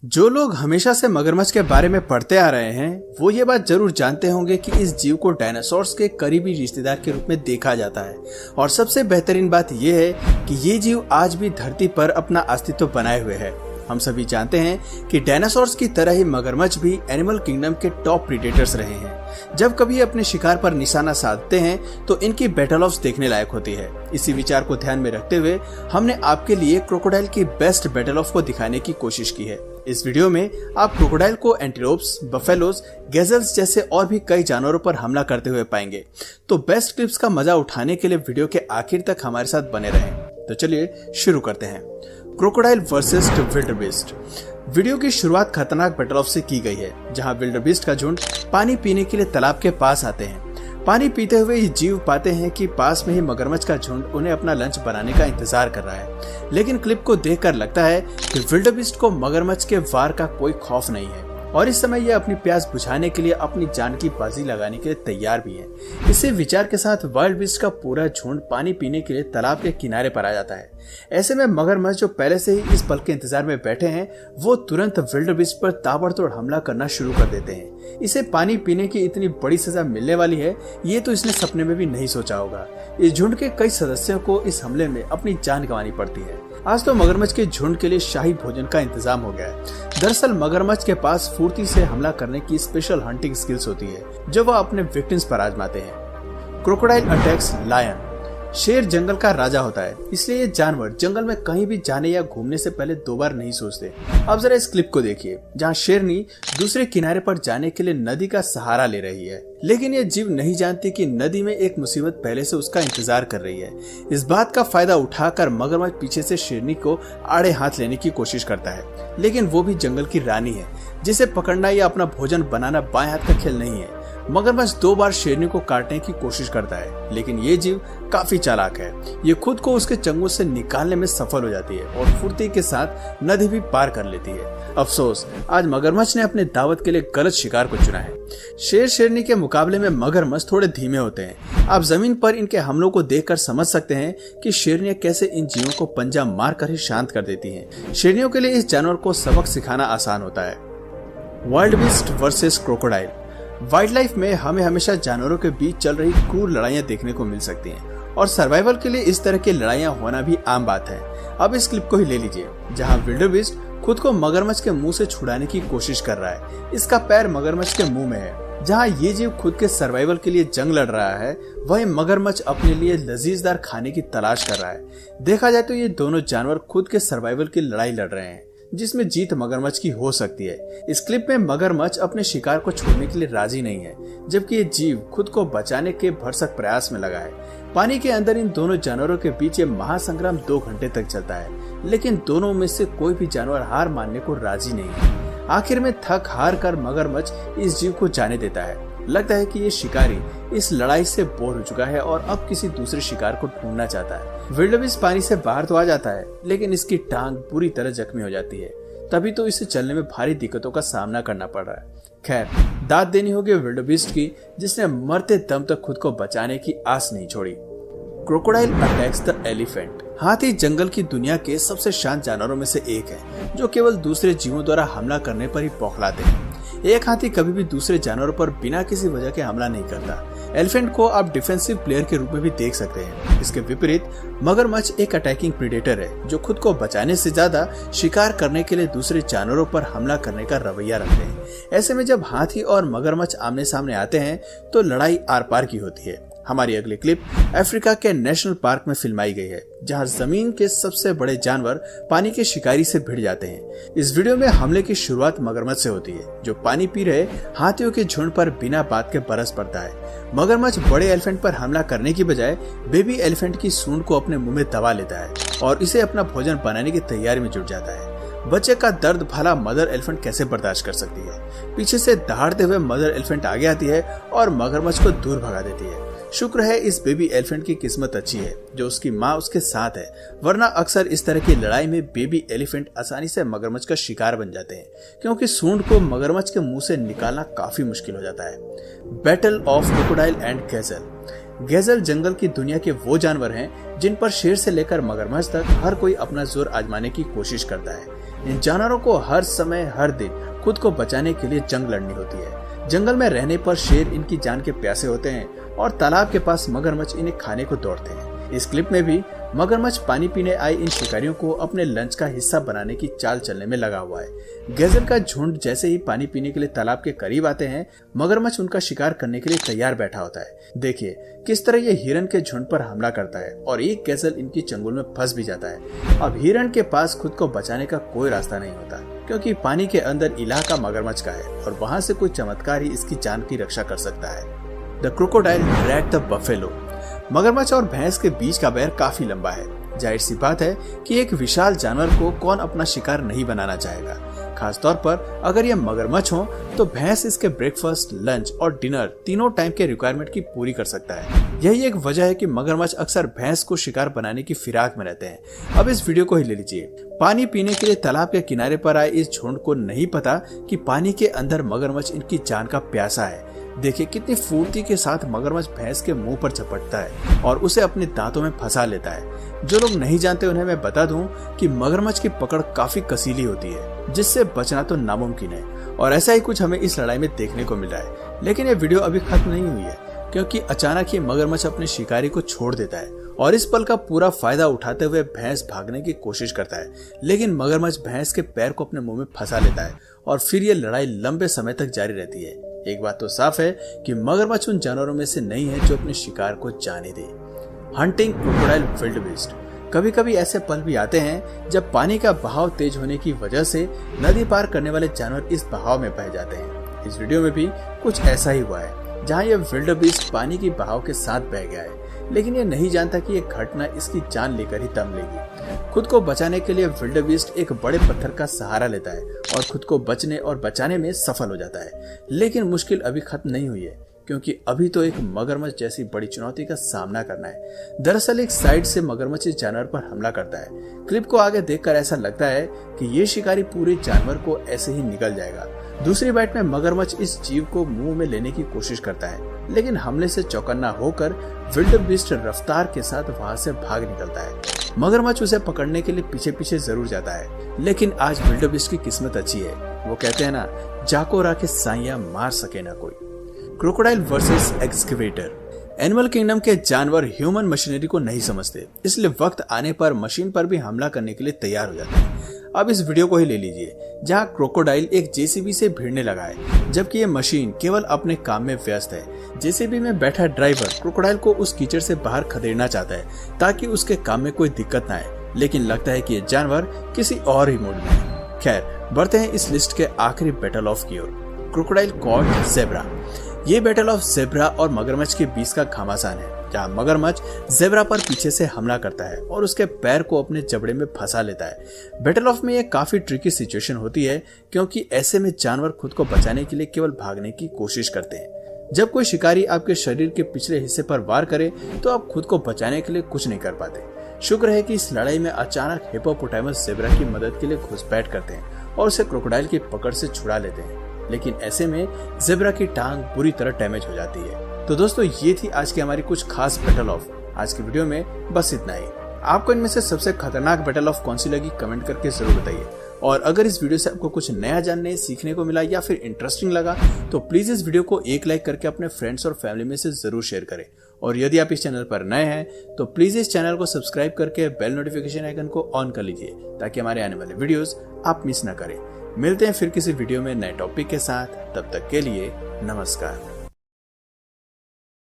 जो लोग हमेशा से मगरमच्छ के बारे में पढ़ते आ रहे हैं वो ये बात जरूर जानते होंगे कि इस जीव को डायनासोर्स के करीबी रिश्तेदार के रूप में देखा जाता है। और सबसे बेहतरीन बात यह है कि ये जीव आज भी धरती पर अपना अस्तित्व बनाए हुए है। हम सभी जानते हैं कि डायनासोर्स की तरह ही मगरमच्छ भी एनिमल किंगडम के टॉप प्रीडेटर्स रहे हैं। जब कभी अपने शिकार पर निशाना साधते हैं तो इनकी बैटल ऑफ्स देखने लायक होती है। इसी विचार को ध्यान में रखते हुए हमने आपके लिए क्रोकोडाइल की बेस्ट बैटल ऑफ को दिखाने की कोशिश की है। इस वीडियो में आप क्रोकोडाइल को एंटीलोप्स, बफेलोज, गैजल्स जैसे और भी कई जानवरों पर हमला करते हुए पाएंगे। तो बेस्ट क्लिप्स का मजा उठाने के लिए वीडियो के आखिर तक हमारे साथ बने रहें। तो चलिए शुरू करते हैं। Crocodile versus विल्डरबीस्ट। वीडियो की शुरुआत खतरनाक बैटल ऑफ से की गई है, जहां विल्डरबीस्ट का झुंड पानी पीने के लिए तालाब के पास आते हैं। पानी पीते हुए ये जीव पाते हैं कि पास में ही मगरमच्छ का झुंड उन्हें अपना लंच बनाने का इंतजार कर रहा है। लेकिन क्लिप को देखकर लगता है कि विल्डरबीस्ट को मगरमच्छ के वार का कोई खौफ नहीं है और इस समय यह अपनी प्यास बुझाने के लिए अपनी जान की बाजी लगाने के लिए तैयार भी है। इसी विचार के साथ वाइल्ड बीस्ट का पूरा झुंड पानी पीने के लिए तालाब के किनारे पर आ जाता है। ऐसे में मगरमच्छ जो पहले से ही इस पल के इंतजार में बैठे हैं वो तुरंत विल्डरबीस्ट पर ताबड़तोड़ हमला करना शुरू कर देते हैं। इसे पानी पीने की इतनी बड़ी सजा मिलने वाली है ये तो इसने सपने में भी नहीं सोचा होगा। इस झुंड के कई सदस्यों को इस हमले में अपनी जान गंवानी पड़ती है। आज तो मगरमच्छ के झुंड के लिए शाही भोजन का इंतजाम हो गया है। दरअसल मगरमच्छ के पास फुर्ती से हमला करने की स्पेशल हंटिंग स्किल्स होती है जो वह अपने विक्टिम्स पर आजमाते हैं। Crocodile attacks lion. शेर जंगल का राजा होता है, इसलिए ये जानवर जंगल में कहीं भी जाने या घूमने से पहले दो बार नहीं सोचते। अब जरा इस क्लिप को देखिए जहां शेरनी दूसरे किनारे पर जाने के लिए नदी का सहारा ले रही है। लेकिन ये जीव नहीं जानती कि नदी में एक मुसीबत पहले से उसका इंतजार कर रही है। इस बात का फायदा उठाकर मगरमच्छ पीछे से शेरनी को आड़े हाथ लेने की कोशिश करता है। लेकिन वो भी जंगल की रानी है, जिसे पकड़ना या अपना भोजन बनाना बाएं हाथ का खेल नहीं है। मगरमच्छ दो बार शेरनी को काटने की कोशिश करता है, लेकिन ये जीव काफी चालाक है। ये खुद को उसके चंगुल से निकालने में सफल हो जाती है और फुर्ती के साथ नदी भी पार कर लेती है। अफसोस, आज मगरमच्छ ने अपने दावत के लिए गलत शिकार को चुना है। शेर शेरनी के मुकाबले में मगरमच्छ थोड़े धीमे होते हैं। आप जमीन पर इनके हमलों को देखकर समझ सकते हैं कि शेरनियां कैसे इन जीवों को पंजा मार कर ही शांत कर देती हैं। शेरनियों के लिए इस जानवर को सबक सिखाना आसान होता है। Wild beast versus crocodile. Wild life में हमें हमेशा जानवरों के बीच चल रही क्रूर लड़ाइयां देखने को मिल सकती हैं और सर्वाइवल के लिए इस तरह की लड़ाइयां होना भी आम बात है। अब इस क्लिप को ही ले लीजिए जहां विल्डरबीस्ट खुद को मगरमच्छ के मुंह से छुड़ाने की कोशिश कर रहा है। इसका पैर मगरमच्छ के मुंह में है। जहां ये जीव खुद के सर्वाइवल के लिए जंग लड़ रहा है वहीं मगरमच्छ अपने लिए लजीजदार खाने की तलाश कर रहा है। देखा जाए तो ये दोनों जानवर खुद के सर्वाइवल की लड़ाई लड़ रहे हैं जिसमें जीत मगरमच्छ की हो सकती है। इस क्लिप में मगरमच्छ अपने शिकार को छोड़ने के लिए राजी नहीं है, जबकि ये जीव खुद को बचाने के भरसक प्रयास में लगा है। पानी के अंदर इन दोनों जानवरों के बीच ये महासंग्राम 2 घंटे तक चलता है, लेकिन दोनों में से कोई भी जानवर हार मानने को राजी नहीं है। आखिर में थक हार कर मगरमच्छ इस जीव को जाने देता है। लगता है कि ये शिकारी इस लड़ाई से बोर हो चुका है और अब किसी दूसरे शिकार को ढूंढना चाहता है। विल्डरबीस्ट पानी से बाहर तो आ जाता है, लेकिन इसकी टांग पूरी तरह जख्मी हो जाती है। तभी तो इसे चलने में भारी दिक्कतों का सामना करना पड़ रहा है। खैर, दाद देनी होगी विल्डरबीस्ट की, जिसने मरते दम तक खुद को बचाने की आस नहीं छोड़ी। Crocodile attacks the elephant. हाथी जंगल की दुनिया के सबसे शांत जानवरों में से एक है, जो केवल दूसरे जीवों द्वारा हमला करने पर ही बौखलाते हैं। एक हाथी कभी भी दूसरे जानवरों पर बिना किसी वजह के हमला नहीं करता। एलिफेंट को आप डिफेंसिव प्लेयर के रूप में भी देख सकते हैं। इसके विपरीत मगरमच्छ एक अटैकिंग प्रीडेटर है, जो खुद को बचाने से ज्यादा शिकार करने के लिए दूसरे जानवरों पर हमला करने का रवैया रखते हैं। ऐसे में जब हाथी और मगरमच्छ आमने सामने आते हैं तो लड़ाई आर पार की होती है। हमारी अगली क्लिप अफ्रीका के नेशनल पार्क में फिल्माई गई है, जहां जमीन के सबसे बड़े जानवर पानी के शिकारी से भिड़ जाते हैं। इस वीडियो में हमले की शुरुआत मगरमच्छ से होती है, जो पानी पी रहे हाथियों के झुंड पर बिना बात के बरस पड़ता है। मगरमच्छ बड़े एलिफेंट पर हमला करने की बजाय बेबी एलिफेंट की सूंड को अपने मुंह में दबा लेता है और इसे अपना भोजन बनाने की तैयारी में जुट जाता है। बच्चे का दर्द भला मदर एलिफेंट कैसे बर्दाश्त कर सकती है। पीछे से दहाड़ते हुए मदर एलिफेंट आगे आती है और मगरमच्छ को दूर भगा देती है। शुक्र है इस बेबी एलिफेंट की किस्मत अच्छी है जो उसकी माँ उसके साथ है, वरना अक्सर इस तरह की लड़ाई में बेबी एलिफेंट आसानी से मगरमच्छ का शिकार बन जाते हैं, क्योंकि सूंड को मगरमच्छ के मुंह से निकालना काफी मुश्किल हो जाता है। Battle of crocodile and gazelle. Gazelle जंगल की दुनिया के वो जानवर हैं जिन पर शेर से लेकर मगरमच्छ तक हर कोई अपना जोर आजमाने की कोशिश करता है। इन जानवरों को हर समय हर दिन खुद को बचाने के लिए जंग लड़नी होती है। जंगल में रहने पर शेर इनकी जान के प्यासे होते हैं और तालाब के पास मगरमच्छ इन्हें खाने को दौड़ते हैं। इस क्लिप में भी मगरमच्छ पानी पीने आए इन शिकारियों को अपने लंच का हिस्सा बनाने की चाल चलने में लगा हुआ है। गैज़ल का झुंड जैसे ही पानी पीने के लिए तालाब के करीब आते हैं, मगरमच्छ उनका शिकार करने के लिए तैयार बैठा होता है। देखिए किस तरह ये हिरन के झुंड पर हमला करता है और एक गैज़ल इनकी चंगुल में फंस भी जाता है। अब हिरन के पास खुद को बचाने का कोई रास्ता नहीं होता, क्योंकि पानी के अंदर इलाका मगरमच्छ का है और वहाँ से कोई चमत्कार ही इसकी जान की रक्षा कर सकता है। The crocodile dragged the buffalo. मगरमच्छ और भैंस के बीच का बैर काफी लंबा है। जाहिर सी बात है कि एक विशाल जानवर को कौन अपना शिकार नहीं बनाना चाहेगा। खासतौर पर अगर ये मगरमच्छ हो तो भैंस इसके ब्रेकफास्ट, लंच और डिनर तीनों टाइम के रिक्वायरमेंट की पूरी कर सकता है। यही एक वजह है कि मगरमच्छ अक्सर भैंस को शिकार बनाने की फिराक में रहते हैं। अब इस वीडियो को ही ले लीजिए। पानी पीने के लिए तालाब के किनारे पर आए इस झुंड को नहीं पता कि पानी के अंदर मगरमच्छ इनकी जान का प्यासा है। देखिए कितनी फुर्ती के साथ मगरमच्छ भैंस के मुंह पर झपटता है और उसे अपने दांतों में फंसा लेता है। जो लोग नहीं जानते उन्हें मैं बता दूं कि मगरमच्छ की पकड़ काफी कसीली होती है, जिससे बचना तो नामुमकिन है और ऐसा ही कुछ हमें इस लड़ाई में देखने को मिल रहा है। लेकिन ये वीडियो अभी खत्म नहीं हुई है, क्योंकि अचानक ही मगरमच्छ अपने शिकारी को छोड़ देता है और इस पल का पूरा फायदा उठाते हुए भैंस भागने की कोशिश करता है। लेकिन मगरमच्छ भैंस के पैर को अपने मुंह में फंसा लेता है और फिर ये लड़ाई लंबे समय तक जारी रहती है। एक बात तो साफ है कि मगरमच्छ उन जानवरों में से नहीं है जो अपने शिकार को जाने दे। Hunting crocodile विल्डबीस्ट। कभी कभी ऐसे पल भी आते हैं जब पानी का बहाव तेज होने की वजह से नदी पार करने वाले जानवर इस बहाव में बह जाते हैं। इस वीडियो में भी कुछ ऐसा ही हुआ है, जहां यह विल्डबीस्ट पानी की बहाव के साथ बह गया है, लेकिन ये नहीं जानता कि यह घटना इसकी जान लेकर ही दम लेगी। खुद को बचाने के लिए विल्डबीस्ट एक बड़े पत्थर का सहारा लेता है और खुद को बचने और बचाने में सफल हो जाता है। लेकिन मुश्किल अभी खत्म नहीं हुई है, क्योंकि अभी तो एक मगरमच्छ जैसी बड़ी चुनौती का सामना करना है। दरअसल एक साइड से मगरमच्छ इस जानवर पर हमला करता है। क्लिप को आगे देखकर ऐसा लगता है कि ये शिकारी पूरे जानवर को ऐसे ही निगल जाएगा। दूसरी बाइट में मगरमच्छ इस जीव को मुंह में लेने की कोशिश करता है, लेकिन हमले से चौकन्ना होकर विल्डबीस्ट रफ्तार के साथ वहां से भाग निकलता है। मगरमच्छ उसे पकड़ने के लिए पीछे पीछे जरूर जाता है, लेकिन आज विल्डबीस्ट की किस्मत अच्छी है। वो कहते हैं ना, जाको राके साइया मार सके ना कोई। Crocodile versus excavator. Animal kingdom के जानवर ह्यूमन मशीनरी को नहीं समझते, इसलिए वक्त आने पर मशीन पर भी हमला करने के लिए तैयार हो जाते हैं। अब इस वीडियो को ही ले लीजिए, जहां क्रोकोडाइल एक जेसीबी से भिड़ने लगा है, जबकि ये मशीन केवल अपने काम में व्यस्त है। जेसीबी में बैठा ड्राइवर क्रोकोडाइल को उस कीचड़ से बाहर खदेड़ना चाहता है ताकि उसके काम में कोई दिक्कत ना आए, लेकिन लगता है कि ये जानवर किसी और ही मूड में है। खैर, बढ़ते हैं इस लिस्ट के आखिरी बैटल ऑफ की ओर, क्रोकोडाइल कॉट ज़ेब्रा। ये बैटल ऑफ ज़ेब्रा और मगरमच्छ के बीच का घमासान है, जहां मगरमच्छ ज़ेब्रा पर पीछे से हमला करता है और उसके पैर को अपने जबड़े में फंसा लेता है। बैटल ऑफ में ये काफी ट्रिकी सिचुएशन होती है, क्योंकि ऐसे में जानवर खुद को बचाने के लिए केवल भागने की कोशिश करते हैं। जब कोई शिकारी आपके शरीर के पिछले हिस्से पर वार करे तो आप खुद को बचाने के लिए कुछ नहीं कर पाते। शुक्र है कि इस लड़ाई में अचानक हिप्पोपोटामस ज़ेब्रा की मदद के लिए घुसपैठ करते हैं और उसे क्रोकोडाइल की पकड़ से छुड़ा लेते हैं, लेकिन ऐसे में ज़ेब्रा की टांग बुरी तरह डैमेज हो जाती है। तो दोस्तों, ये थी आज की हमारी कुछ खास बैटल ऑफ। आज की वीडियो में बस इतना ही। आपको इनमें से सबसे खतरनाक बैटल ऑफ कौन सी लगी कमेंट करके जरूर बताइए। और अगर इस वीडियो से आपको कुछ नया जानने सीखने को मिला या फिर इंटरेस्टिंग लगा तो प्लीज इस वीडियो को एक लाइक करके अपने फ्रेंड्स और फैमिली में से जरूर शेयर करें। और यदि आप इस चैनल पर नए हैं तो प्लीज इस चैनल को सब्सक्राइब करके बेल नोटिफिकेशन आइकन को ऑन कर लीजिए, ताकि हमारे आने वाले वीडियोस आप मिस न करें। मिलते हैं फिर किसी वीडियो में नए टॉपिक के साथ, तब तक के लिए नमस्कार।